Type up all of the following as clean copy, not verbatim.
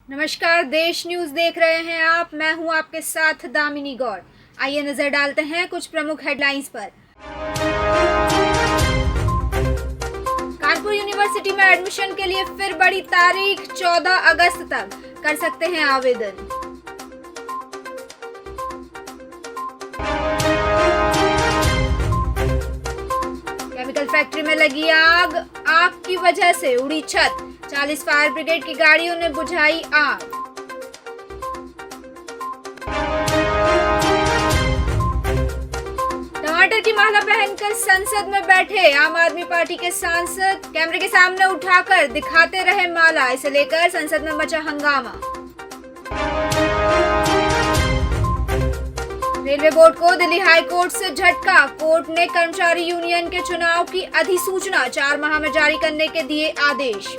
नमस्कार, देश न्यूज देख रहे हैं आप। मैं हूं आपके साथ दामिनी गौड़। आइए नजर डालते हैं कुछ प्रमुख हेडलाइंस पर। कानपुर यूनिवर्सिटी में एडमिशन के लिए फिर बड़ी तारीख, 14 अगस्त तक कर सकते हैं आवेदन। केमिकल फैक्ट्री में लगी आग, आग की वजह से उड़ी छत। 40 फायर ब्रिगेड की गाड़ियों ने बुझाई आग। टमाटर की माला पहनकर संसद में बैठे आम आदमी पार्टी के सांसद, कैमरे के सामने उठाकर दिखाते रहे माला। इसे लेकर संसद में मचा हंगामा। रेलवे बोर्ड को दिल्ली हाई कोर्ट से झटका। कोर्ट ने कर्मचारी यूनियन के चुनाव की अधिसूचना 4 माह में जारी करने के दिए आदेश।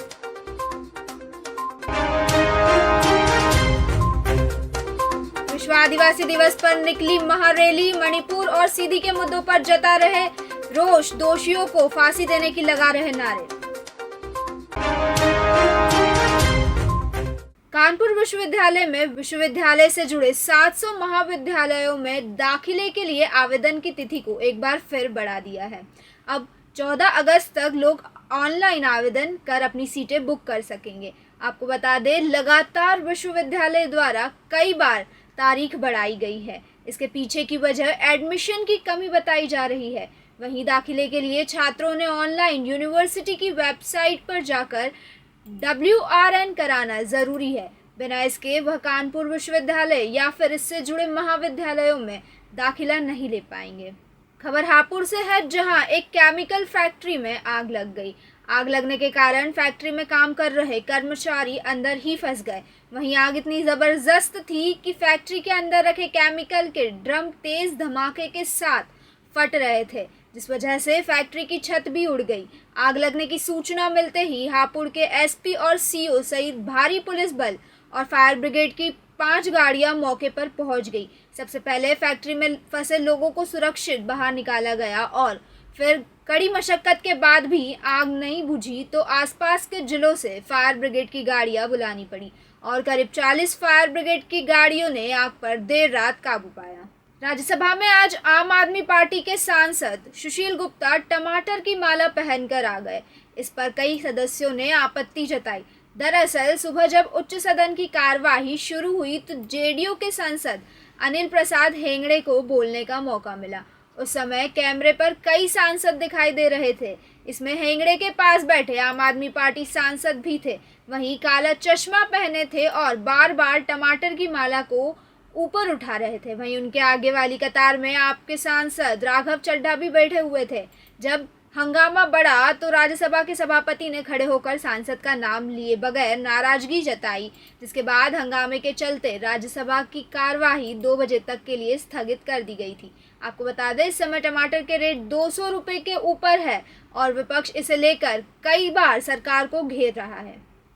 विश्व आदिवासी दिवस पर निकली महारैली। मणिपुर और सीधी के मुद्दों पर जता रहे रोष, दोषियों को फांसी देने की लगा रहे नारे। कानपुर विश्वविद्यालय में विश्वविद्यालय से जुड़े 700 महाविद्यालयों में दाखिले के लिए आवेदन की तिथि को एक बार फिर बढ़ा दिया है। अब 14 अगस्त तक लोग ऑनलाइन आवेदन कर अपनी सीटें बुक कर सकेंगे। आपको बता दें, लगातार विश्वविद्यालय द्वारा कई बार तारीख बढ़ाई गई है। इसके पीछे की वजह एडमिशन की कमी बताई जा रही है। वहीं दाखिले के लिए छात्रों ने ऑनलाइन यूनिवर्सिटी की वेबसाइट पर जाकर WRN कराना जरूरी है। बिना इसके वह कानपुर विश्वविद्यालय या फिर इससे जुड़े महाविद्यालयों में दाखिला नहीं ले पाएंगे। खबर हापुड़ से है, जहां एक केमिकल फैक्ट्री में आग लग गई। आग लगने के कारण फैक्ट्री में काम कर रहे कर्मचारी अंदर ही फंस गए। वहीं आग इतनी जबरदस्त थी कि फैक्ट्री के अंदर रखे केमिकल के ड्रम तेज धमाके के साथ फट रहे थे, जिस वजह से फैक्ट्री की छत भी उड़ गई। आग लगने की सूचना मिलते ही हापुड़ के SP और CO सहित भारी पुलिस बल और फायर ब्रिगेड की 5 गाड़ियां मौके पर पहुंच गई। सबसे पहले फैक्ट्री में फंसे लोगों को सुरक्षित बाहर निकाला गया और फिर कड़ी मशक्कत के बाद भी आग नहीं बुझी तो आसपास के जिलों से फायर ब्रिगेड की गाड़ियां बुलानी पड़ी और करीब 40 फायर ब्रिगेड की गाड़ियों ने आग पर देर रात काबू पाया। राज्यसभा में आज आम आदमी पार्टी के सांसद सुशील गुप्ता टमाटर की माला पहनकर आ गए। इस पर कई सदस्यों ने आपत्ति जताई। दरअसल सुबह जब उच्च सदन की कार्यवाही शुरू हुई तो JDU के सांसद अनिल प्रसाद हेगड़े को बोलने का मौका मिला। उस समय कैमरे पर कई सांसद दिखाई दे रहे थे। इसमें हेगड़े के पास बैठे आम आदमी पार्टी सांसद भी थे। वहीं काला चश्मा पहने थे और बार बार टमाटर की माला को ऊपर उठा रहे थे। वहीं उनके आगे वाली कतार में आपके सांसद राघव चड्ढा भी बैठे हुए थे। जब हंगामा बढ़ा तो राज्यसभा के सभापति ने खड़े होकर सांसद का नाम लिए बगैर नाराजगी जताई, जिसके बाद हंगामे के चलते राज्यसभा की कार्यवाही 2 बजे तक के लिए स्थगित कर दी गई थी। आपको बता दें, इस समय टमाटर के रेट 200 रुपये के ऊपर है और विपक्ष इसे लेकर कई बार सरकार को घेर रहा है।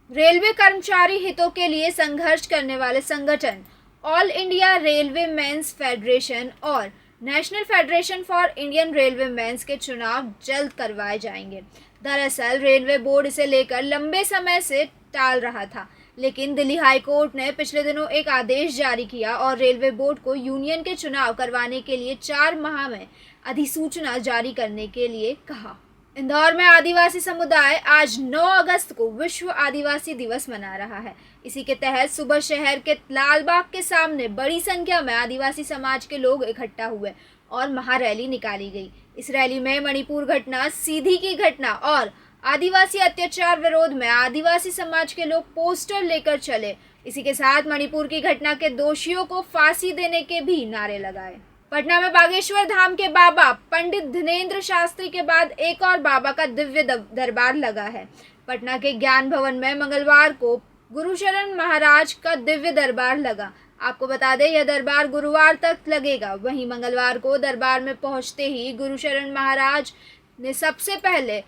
रेलवे कर्मचारी हितों के लिए संघर्ष करने वाले संगठन all India railway men's federation और national federation for Indian railway men's के चुनाव जल्द करवाए जाएंगे। दरअसल रेलवे बोर्ड इसे लेकर लंबे समय से टाल रहा था, लेकिन दिल्ली हाई कोर्ट ने पिछले दिनों एक आदेश जारी किया और रेलवे बोर्ड को यूनियन के चुनाव करवाने के लिए 4 माह में अधिसूचना जारी करने के लिए कहा। इंदौर में आदिवासी समुदाय आज 9 अगस्त को विश्व आदिवासी दिवस मना रहा है। इसी के तहत सुबह शहर के लालबाग के सामने बड़ी संख्या में आदिवासी समाज के लोग इकट्ठा हुए और महारैली निकाली गई। इस रैली में मणिपुर घटना, सीधी की घटना और आदिवासी अत्याचार विरोध में आदिवासी समाज के लोग पोस्टर लेकर चले। इसी के साथ मणिपुर की घटना के दोषियों को फांसी देने के भी नारे लगाए। पटना में बागेश्वर धाम के बाबा पंडित धीरेन्द्र शास्त्री के बाद एक और बाबा का दिव्य दरबार लगा है। पटना के ज्ञान भवन में मंगलवार को गुरुशरण महाराज का दिव्य दरबार लगा। आपको बता दें, यह दरबार गुरुवार तक लगेगा। वहीं मंगलवार को दरबार में पहुंचते ही गुरुशरण महाराज ने सबसे पहले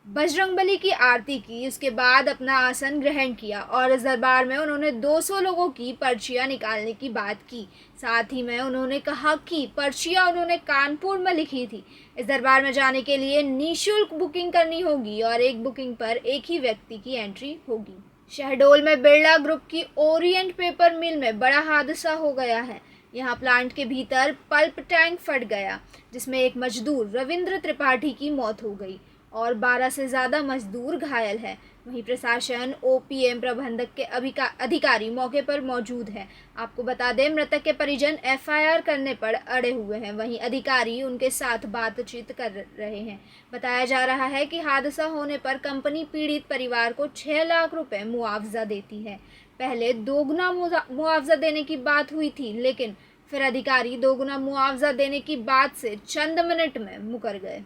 बजरंगबली की आरती की, उसके बाद अपना आसन ग्रहण किया और इस दरबार में उन्होंने 200 लोगों की पर्चियां निकालने की बात की। साथ ही में उन्होंने कहा कि पर्चियां उन्होंने कानपुर में लिखी थी। इस दरबार में जाने के लिए निःशुल्क बुकिंग करनी होगी और एक बुकिंग पर एक ही व्यक्ति की एंट्री होगी। शहडोल में बिरला ग्रुप की ओरिएंट पेपर मिल में बड़ा हादसा हो गया है। यहां प्लांट के भीतर पल्प टैंक फट गया, जिसमें एक मजदूर रविंद्र त्रिपाठी की मौत हो गई और 12 से ज़्यादा मजदूर घायल है। वहीं प्रशासन, ओपीएम प्रबंधक के अधिकारी मौके पर मौजूद है। आपको बता दें, मृतक के परिजन एफआईआर करने पर अड़े हुए हैं। वहीं अधिकारी उनके साथ बातचीत कर रहे हैं। बताया जा रहा है कि हादसा होने पर कंपनी पीड़ित परिवार को 6 लाख रुपए मुआवजा देती है। पहले दोगुना मुआवजा देने की बात हुई थी, लेकिन फिर अधिकारी दोगुना मुआवजा देने की बात से चंद मिनट में मुकर गए।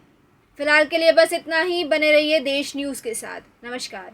फिलहाल के लिए बस इतना ही। बने रहिए देश न्यूज़ के साथ। नमस्कार।